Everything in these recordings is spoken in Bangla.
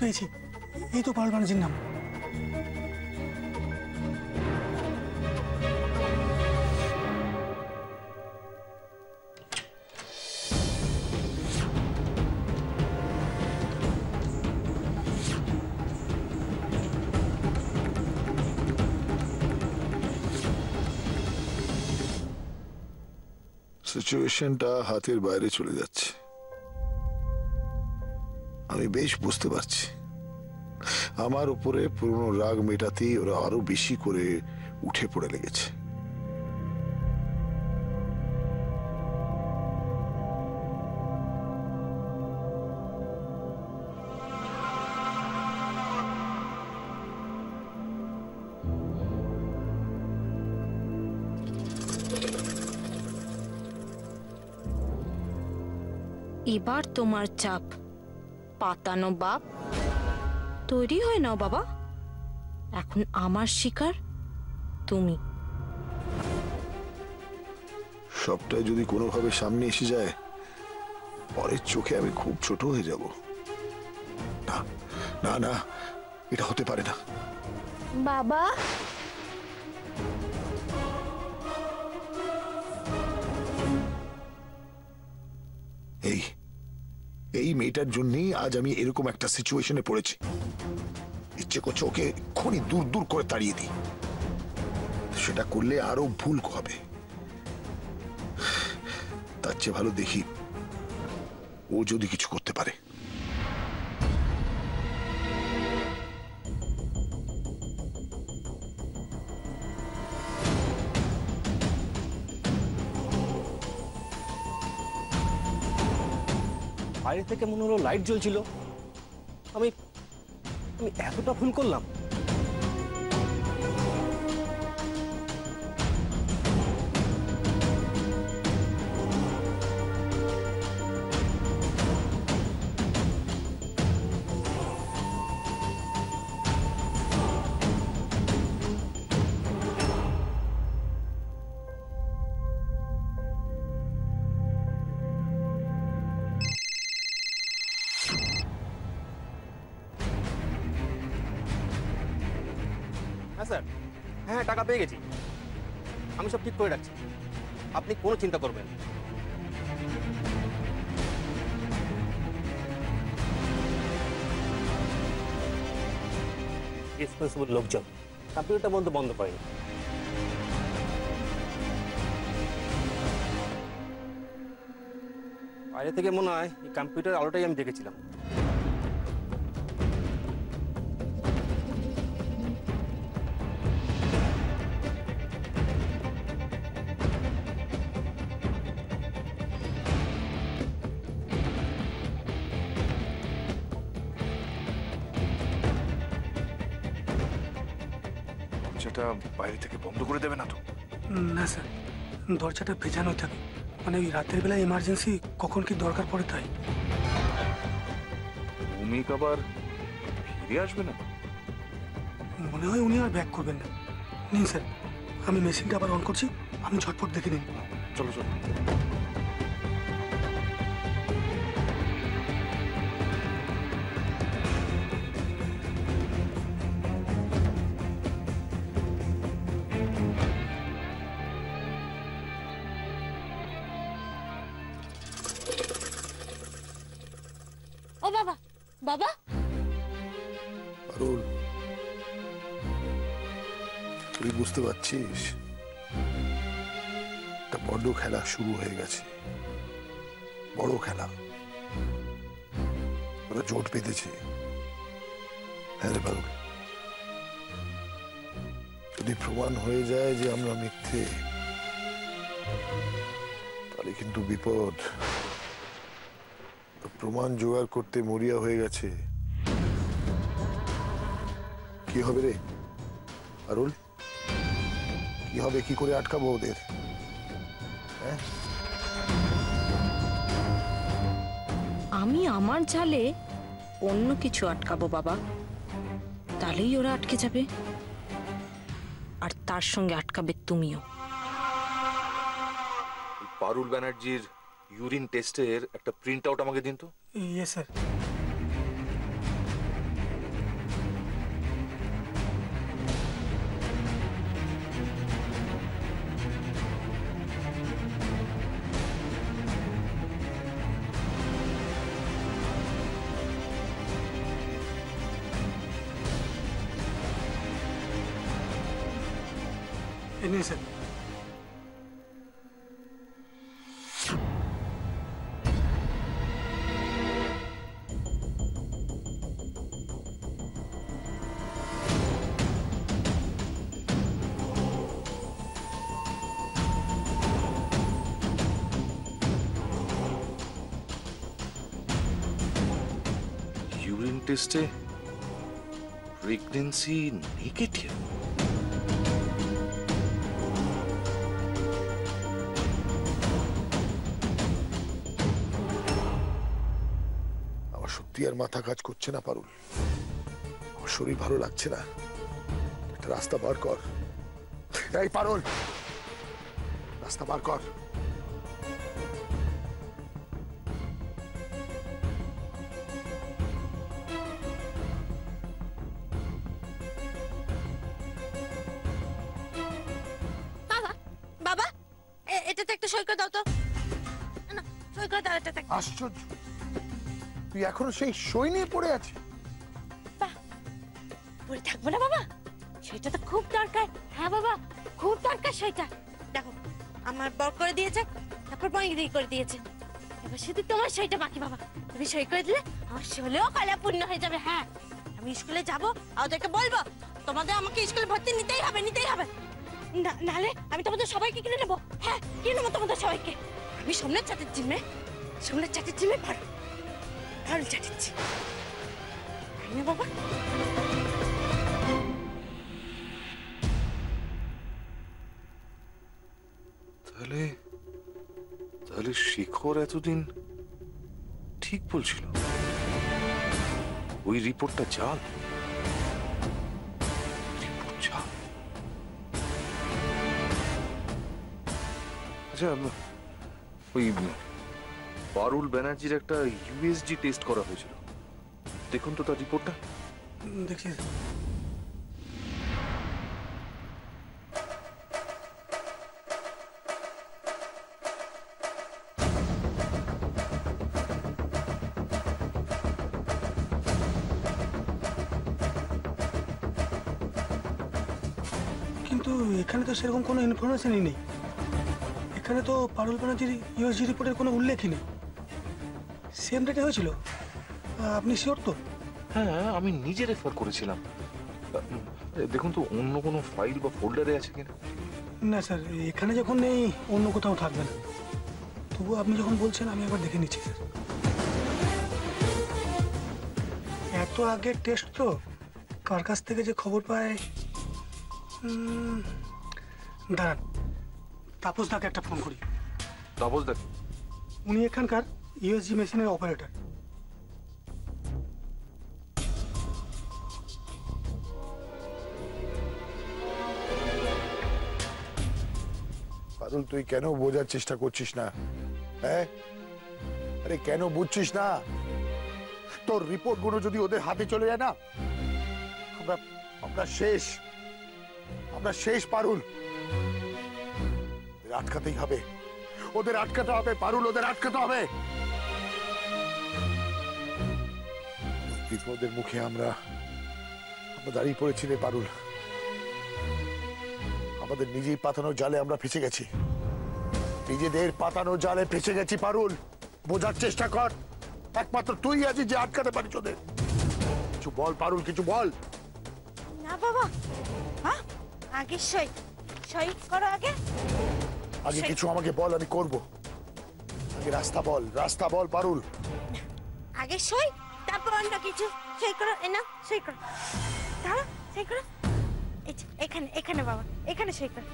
পেয়েছি, এই তো পারুল ব্যানার্জির নাম। সিচুয়েশনটা হাতের বাইরে চলে যাচ্ছে, আমি বেশ বুঝতে পারছি। আমার উপরে পুরনো রাগ মেটাতেই ওরা আরো বেশি করে উঠে পড়ে লেগেছে। এবার তোমার চাপ পাতানো বাপ, তৈরি হয় নাও বাবা। এখন আমার শিকার তুমি। সবটাই যদি কোনোভাবে সামনে এসে যায়, পরের চোখে আমি খুব ছোট হয়ে যাব। না না না, এটা হতে পারে না। বাবা, এই এই মেয়েটার জন্যই আজ আমি এরকম একটা সিচুয়েশনে পড়েছি। ইচ্ছে করছে ওকে এক্ষুনি দূর দূর করে তাড়িয়ে দিই, সেটা করলে আরো ভুল হবে। তার চেয়ে ভালো দেখি ও যদি কিছু করতে পারে। বাইরে থেকে মনে হলো লাইট জ্বলছিল। আমি এতটা ভুল করলাম? হ্যাঁ স্যার, হ্যাঁ টাকা পেয়ে গেছি। আমি সব ঠিক করে রাখছি, আপনি কোনো চিন্তা করবেন। রেসপন্সিবল লোকজন কম্পিউটারটা বন্ধ করেনি। বাইরে থেকে মনে হয় এই কম্পিউটার আলোটাই আমি দেখেছিলাম। বাইরে থেকে বন্ধ করে দেবে না তো? না স্যার, দরজাটা ভেজানো থাকে, মানে ওই রাতের বেলা এমার্জেন্সি কখন কি দরকার পড়ে তাই। ভূমিক আবার ফিরে আসবে না? মনে হয় উনি আর ব্যাক করবেন না। নিন স্যার, আমি মেশিনটা আবার অন করছি, আপনি ঝটপট দেখে নিন। চলো চলো। ও বাবা, বাবা পারুল, তুই বুঝতে পারছিস একটা বড় খেলা শুরু হয়ে গেছে, বড় খেলা। ওরা জোট পেতেছে। হ্যাঁ রে পারুল, যদি প্রমাণ হয়ে যায় যে আমরা মিথ্যে, তাহলে কিন্তু বিপদ। প্রমাণ জোগাড় করতে মরিয়া হয়ে গেছে। কি হবে রে পারুল, কি হবে? কি করে আটকাবো ওদের? আমি আমার জালে অন্য কিছু আটকাবো বাবা, তাহলেই ওরা আটকে যাবে, আর তার সঙ্গে আটকাবে তুমিও। পারুল ব্যানার্জির ইউরিন টেস্টের একটা প্রিন্ট আউট আমাকে দিন তো। ইয়ে স্যার। এই নিন স্যার। ইউরিন টেস্টে প্রেগন্যান্সি নেগেটিভ। আমার সত্যি আর মাথা কাজ করছে না পারুল, আমার শরীর ভালো লাগছে না, একটা রাস্তা বার কর। এই পারুল, রাস্তা বার কর। বাবা বাবা এটাতে একটা সই করে দাও তো। না সই করে দাও এটাতে। আশ্চর্য, তুই এখনো সেই সই নিয়ে পড়ে আছিস? পড়ে থাকবো না বাবা, সেটা তো খুব দরকার। হ্যাঁ বাবা, খুব দরকার সেটা। দেখো আমার বর করে দিয়েছে, তারপর বইগিরি করে দিয়েছে, এবার শুধু তোমার সইটা বাকি বাবা। তুমি সই করে দিলে আমার ষোলেও কলা পূর্ণ হয়ে যাবে। হ্যাঁ, আমি স্কুলে যাবো আর ওদেরকে বলবো তোমাদের আমাকে স্কুলে ভর্তি নিতেই হবে, নিতেই হবে। নাহলে আমি তোমাদের সবাইকে কিনে নেবো। হ্যাঁ, কিনে নেবো তোমাদের সবাইকে। আমি সোমনাথ চ্যাটার্জির মেয়ে, সোমনাথ চ্যাটার্জির মেয়ে পারুল, পারুল চ্যাটার্জি। তাই না বাবা? তাহলে তাহলে শেখর এতদিন ঠিক বলছিল, ওই রিপোর্টটা জাল। রিপোর্ট জাল। আচ্ছা, ওই পারুল ব্যানার্জির একটা ইউএসজি টেস্ট করা হয়েছিল, দেখুন তো তার রিপোর্টটা। দেখছি। কিন্তু এখানে তো সেরকম কোনো ইনফরমেশনই নেই। এখানে তো পারুল ব্যানার্জির ইউএসজি রিপোর্টের কোনো উল্লেখই নেই। সেম ডেটে হয়েছিল, আপনি শিওর তো? হ্যাঁ, আমি নিজে রেফার করেছিলাম। দেখুন তো অন্য কোনো ফাইল বা ফোল্ডারে আছে কিনা। না স্যার, এখানে যখন নেই অন্য কোথাও থাকবে না। তবু আপনি যখন বলছেন আমি একবার দেখে নিচ্ছি স্যার। এত আগের টেস্ট তো, কার কাছ থেকে যে খবর পায়। দাঁড়ান, তাপস দাকে একটা ফোন করি। তাপস দেখ, উনি এখানকার ইউএসজি মেশিনের অপারেটর। পারুল, তুই কেন বোঝার চেষ্টা করছিস না? হ্যাঁ, আরে কেন বুঝছিস না? তোর রিপোর্ট গুলো যদি ওদের হাতে চলে যায় না, আমরা আমরা শেষ, আমরা শেষ পারুল। ওদের আটকাতেই হবে, ওদের আটকাতে হবে পারুল, ওদের আটকাতে হবে। বিপদের মুখে আমরা দাঁড়িয়ে পড়েছি রে পারুল। আমাদের নিজেই পাতানো জালে আমরা ফেসে গেছি, নিজেদের পাতানো জালে ফেসে গেছি পারুল। বোঝার চেষ্টা কর, একমাত্র তুই আছিস যে আটকাতে পারিস ওদের। কিছু বল পারুল, কিছু বল। না বাবা, হ্যাঁ আগে সই সই করো আগে। আগে কিছু আমাকে বল, আমি করব। আগে রাস্তা বল, রাস্তা বল পারুল। আগে সই, তারপর অন্য কিছু। সই করো, এ না সই করো, দাঁড়া সই করো। এই যে, এখানে এখানে বাবা, এখানে সই করো।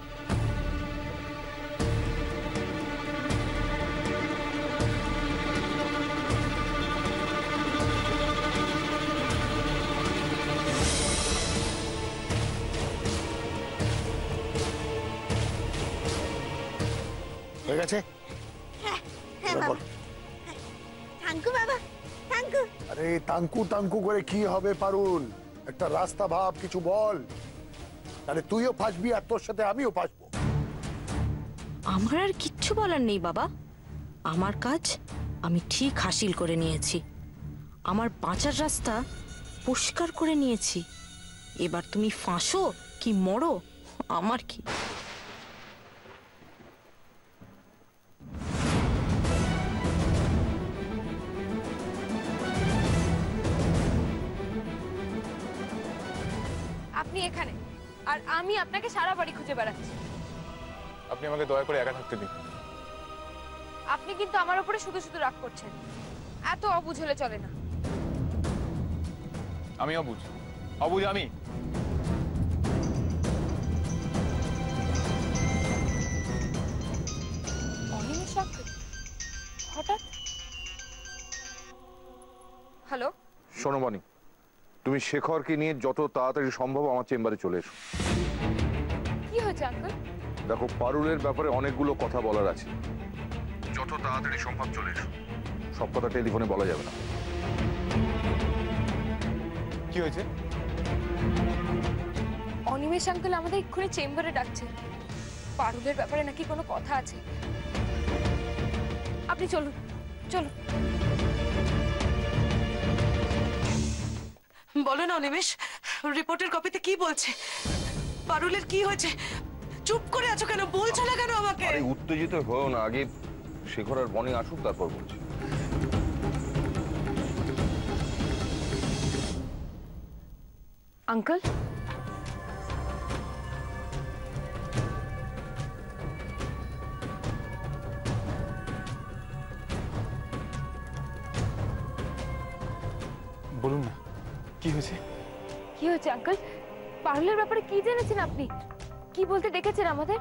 হয়ে গেছে? হ্যাঁ হ্যাঁ এবার বাবা। বল। থ্যাংক ইউ বাবা, থ্যাংক ইউ। আরে তাঙ্কু তাঙ্কু করে কি হবে পারুল? একটা রাস্তা ভাব, কিছু বল, তাহলে তুইও ফাঁসবি আর তোর সাথে আমিও ফাঁসবো। আমার আর কিচ্ছু বলার নেই বাবা। আমার কাজ আমি ঠিক হাসিল করে নিয়েছি, আমার বাঁচার রাস্তা পরিষ্কার করে নিয়েছি। এবার তুমি ফাঁসো কি মরো আমার কি। আপনি এখানে, আর আমি আপনাকে সারা বাড়ি খুঁজে বেড়াচ্ছি। আপনি আমাকে দয়া করে একা থাকতে দিন। আপনি কিন্তু আমার উপরে শুধু শুধু রাগ করছেন। এত অবুঝ হলে চলে না। আমি অবুঝ? অবুঝ আমি? অনিমেষ আঙ্কেল হঠাৎ? হ্যালো, শোনো বানি, তুমি শেখরকে নিয়ে যত তাড়াতাড়ি সম্ভব আমার চেম্বারে চলে এসো। কি হয়েছে আঙ্কেল? দেখো, পারুলের ব্যাপারে অনেকগুলো কথা বলার আছে। যত তাড়াতাড়ি সম্ভব চলে এসো। সব কথা টেলিফোনে বলা যাবে না। কি হয়েছে? অনিমেষ আঙ্কেল আমাদের এক্ষুনি চেম্বারে ডাকছে। পারুলের ব্যাপারে নাকি কোনো কথা আছে। আপনি চলুন, চলুন। বলো না অনিমেষ, রিপোর্টের কপিতে কি বলছে? পারুলের কি হয়েছে? চুপ করে আছো কেন? বলছো না কেন আমাকে? আরে উত্তেজিত হও না, আগে শেখর আর বনি আসুক, তারপর বলছি। আঙ্কেল, বলুন না, কি হয়েছে? কি হয়েছে আঙ্কেল? পারুলের ব্যাপারে কি জেনেছেন আপনি? কি বলতে ডেকেছেন আমাদের?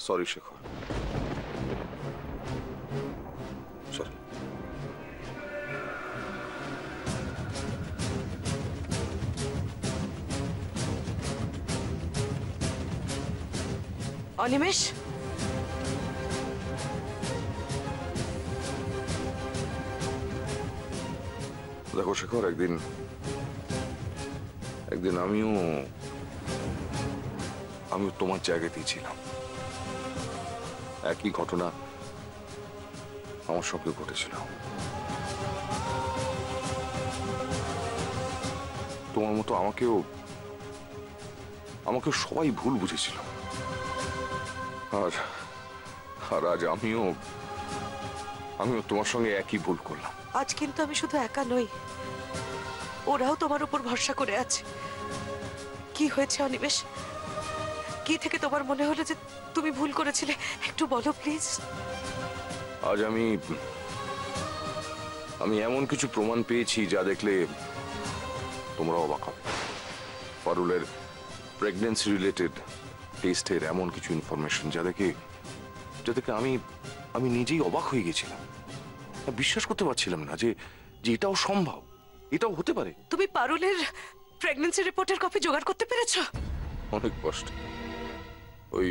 Sorry Shekhar, sorry. অনিমেষ, দেখো শেখর, একদিন আমিও তোমার জায়গাতেই ছিলাম। একই ঘটনা আমার সঙ্গে ঘটেছিল। তোমার মতো আমাকেও সবাই ভুল বুঝেছিল। আর আজ আমিও তোমার সঙ্গে একই ভুল করলাম। আজ কিন্তু আমি শুধু একা নই, ওরাও তোমার উপর ভরসা করে আছে। কি হয়েছে অনিমেষ? কি থেকে তোমার মনে হলো যে তুমি ভুল করেছিলে? একটু বলো প্লিজ। আজ আমি এমন কিছু প্রমাণ পেয়েছি যা দেখলে তোমরা অবাক হবে। পারুলের প্রেগন্যান্সি রিলেটেড টেস্টের এমন কিছু ইনফরমেশন যা দেখে আমি নিজেই অবাক হয়ে গেছিলাম। বিশ্বাস করতে পারছিলাম না যে এটাও সম্ভব, এটাও হতে পারে। তুমি পারুলের প্রেগন্যান্সি রিপোর্টের কপি জোগাড় করতে পেরেছো? অনেক কষ্ট, ওই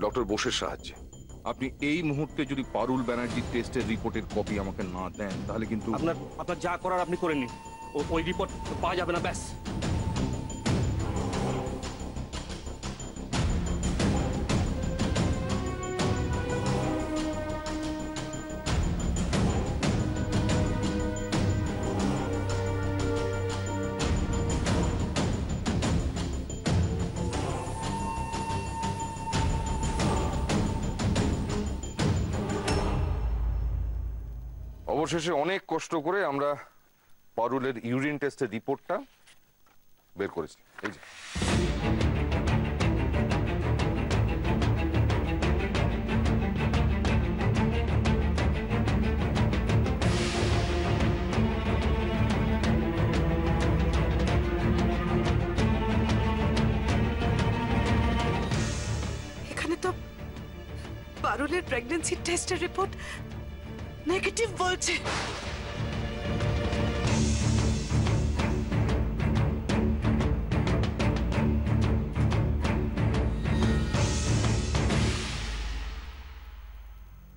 ডক্টর বোসের সাহায্যে। আপনি এই মুহূর্তে যদি পারুল ব্যানার্জি টেস্টের রিপোর্টের কপি আমাকে না দেন তাহলে কিন্তু আপনার যা করার আপনি করে নিন। ওই রিপোর্ট পাওয়া যাবে না, ব্যাস। অবশেষে অনেক কষ্ট করে আমরা পারুলের ইউরিন টেস্টের রিপোর্টটা বের করেছি। এই যে এখানে তো পারুলের প্রেগন্যান্সি টেস্টের রিপোর্ট নেগেটিভ বলছে।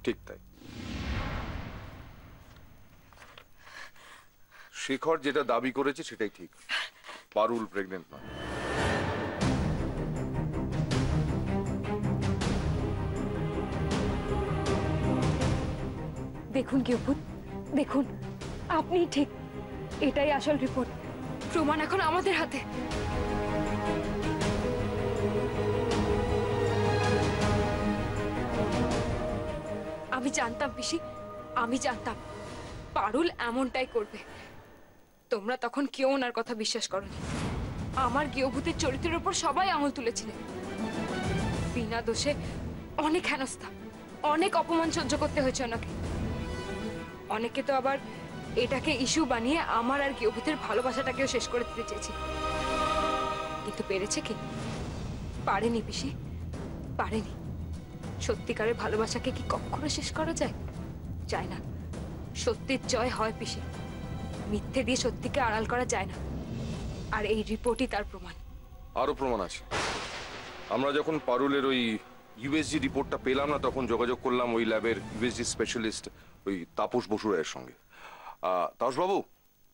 ঠিক তাই। শেখর যেটা দাবি করেছে সেটাই ঠিক, পারুল প্রেগনেন্ট নয়। দেখুন গৃহভূত, দেখুন আপনি ঠিক, এটাই আসল রিপোর্ট। প্রমাণ এখন আমাদের হাতে। আমি জানতাম পিসি, আমি জানতাম পারুল এমনটাই করবে। তোমরা তখন কেউ ওনার কথা বিশ্বাস করোনি। আমার গৃহভূতের চরিত্রের উপর সবাই আঙুল তুলেছিলেন। বিনা দোষে অনেক হেনস্থা, অনেক অপমান সহ্য করতে হয়েছে ওনাকে। অনেকে তো আবার এটাকে ইস্যু বানিয়ে আমার আর গৃহভূতের ভালোবাসাটাকেও শেষ করে দিতে চেয়েছি, কিন্তু পেরেছে কি? পারেনি পিসি, পারেনি। সত্যিকারের ভালোবাসাকে কি কখনো শেষ করা যায়? যায় না। সত্যির জয় হয় পিসি, মিথ্যে দিয়ে সত্যিকে আড়াল করা যায় না। আর এই রিপোর্টই তার প্রমাণ। আরো প্রমাণ আছে। আমরা যখন পারুলের ওই ইউএসজি রিপোর্টটা পেলাম না, তখন যোগাযোগ করলাম ওই ল্যাবের ইউএসজি স্পেশালিস্ট ওই তাপস বসু রায়ের সঙ্গে। তাপস বাবু,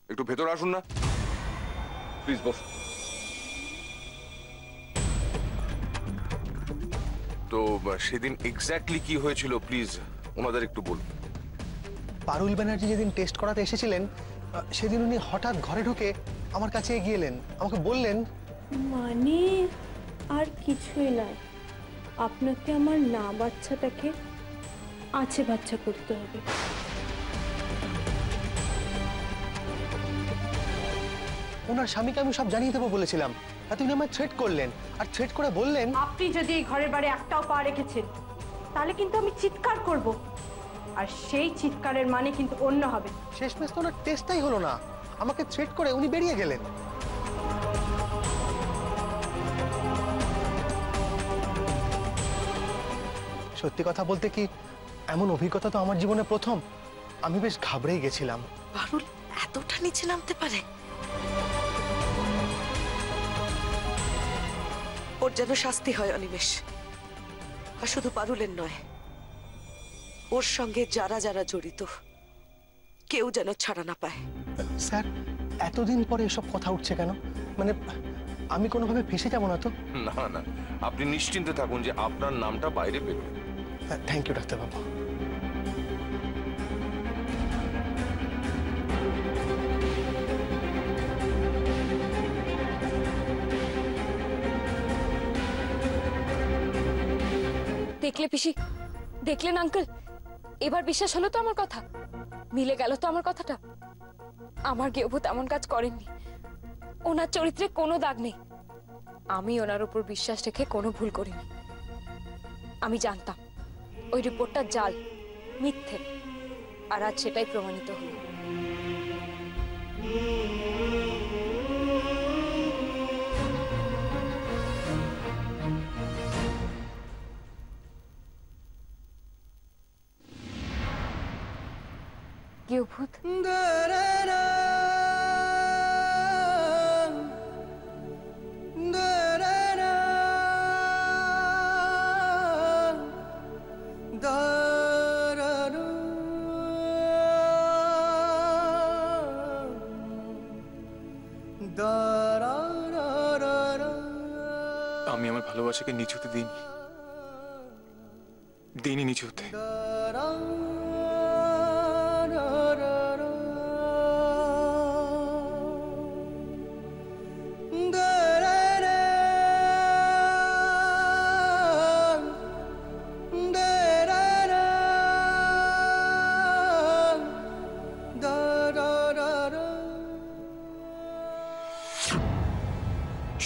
একটু ভেতরে আসুন না প্লিজ, বসুন। তো সেদিন এক্স্যাক্টলি কি হয়েছিল প্লিজ ওনাদের একটু বলুন। পারুল ব্যানার্জি যেদিন টেস্ট করাতে এসেছিলেন, সেদিন উনি হঠাৎ ঘরে ঢুকে আমার কাছে এগিয়ে এলেন, আমাকে বললেন, মানে আর কিছুই নয়, আপনাকে আমার না বাচ্চাটাকে আছে বাচ্চা করতে হবে। ওনার স্বামীকে আমি সব জানিয়ে দেবো বলেছিলাম, আর তিনি আমায় থ্রেট করলেন, আর থ্রেট করে বললেন, আপনি যদি এই ঘরের বাইরে একটাও পা রেখেছেন তাহলে কিন্তু আমি চিৎকার করব, আর সেই চিৎকারের মানে কিন্তু অন্য হবে। শেষমেশ তো ওনার টেস্টটাই হলো না, আমাকে থ্রেট করে উনি বেরিয়ে গেলেন। সত্যি কথা বলতে কি, এমন অভিজ্ঞতা তো আমার জীবনে প্রথম। আমি বেশ ঘাবড়েই গেছিলাম। পারুল এতটা নিচে নামতে পারে? ওর যেন শাস্তি হয় অনিমেষ। আর শুধু পারুলের নয়, ওর সঙ্গে যারা যারা জড়িত কেউ যেন ছাড়া না পায়। স্যার, এতদিন পরে এসব কথা উঠছে কেন? মানে আমি কোনোভাবে ফেসে যাব না তো? না না, আপনি নিশ্চিন্তে থাকুন যে আপনার নামটা বাইরে বেরোবে। থ্যাংক ইউ ডাক্তারবাবু। দেখলে পিসি, দেখলেন আঙ্কেল, এবার বিশ্বাস হলো তো আমার কথা? মিলে গেল তো আমার কথাটা? আমার গৃহভূত এমন কাজ করেননি, ওনার চরিত্রে কোনো দাগ নেই। আমি ওনার উপর বিশ্বাস রেখে কোনো ভুল করিনি। আমি জানতাম ওই রিপোর্টটা জাল, মিথ্যে, আর আজ সেটাই প্রমাণিত হলো। গৃহভূত, আমি আমার ভালোবাসাকে নিচু হতে দিইনি নিচু হতে।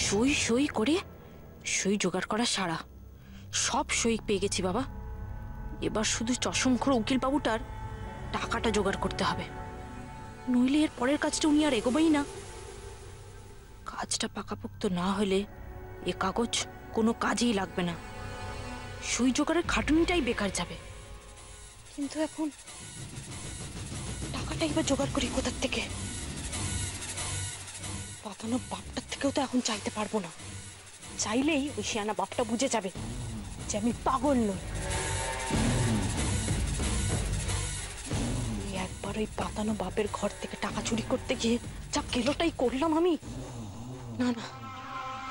সই সই করে সই জোগাড় করা সারা সব সই পেয়ে গেছি বাবা। এবার শুধু চশমখোর উকিল বাবুটার টাকাটা জোগাড় করতে হবে, নইলে এর পরের কাজটা উনি আর এগোবেই না। কাজটা পাকাপোক্ত না হলে এ কাগজ কোনো কাজেই লাগবে না, সই জোগাড়ের খাটুনিটাই বেকার যাবে। কিন্তু এখন টাকাটা এবার জোগাড় করি কোথার থেকে? পাতানো বাপটার থেকেও তো এখন চাইতে পারবো না, চাইলেই ওই শিয়ানা বাপটা বুঝে যাবে যে আমি পাগল নই। একবার ওই পাতানো বাপের ঘর থেকে টাকা চুরি করতে গিয়ে যা গেলোটাই করলাম আমি, না না,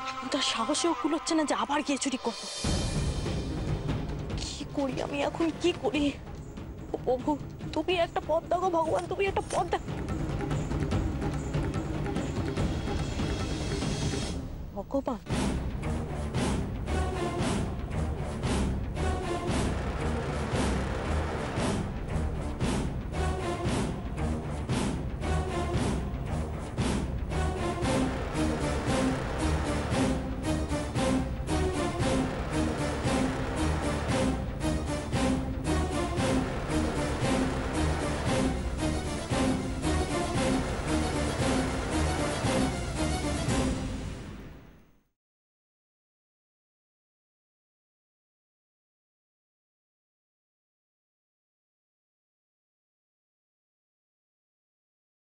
এখন তার সাহসেও কুলোচ্ছে না যে আবার গিয়ে চুরি করবো। কি করি আমি এখন, কি করি? ও প্রভু, তুমি একটা পথ দাও গো ভগবান, তুমি একটা পথ দাও। ভগবান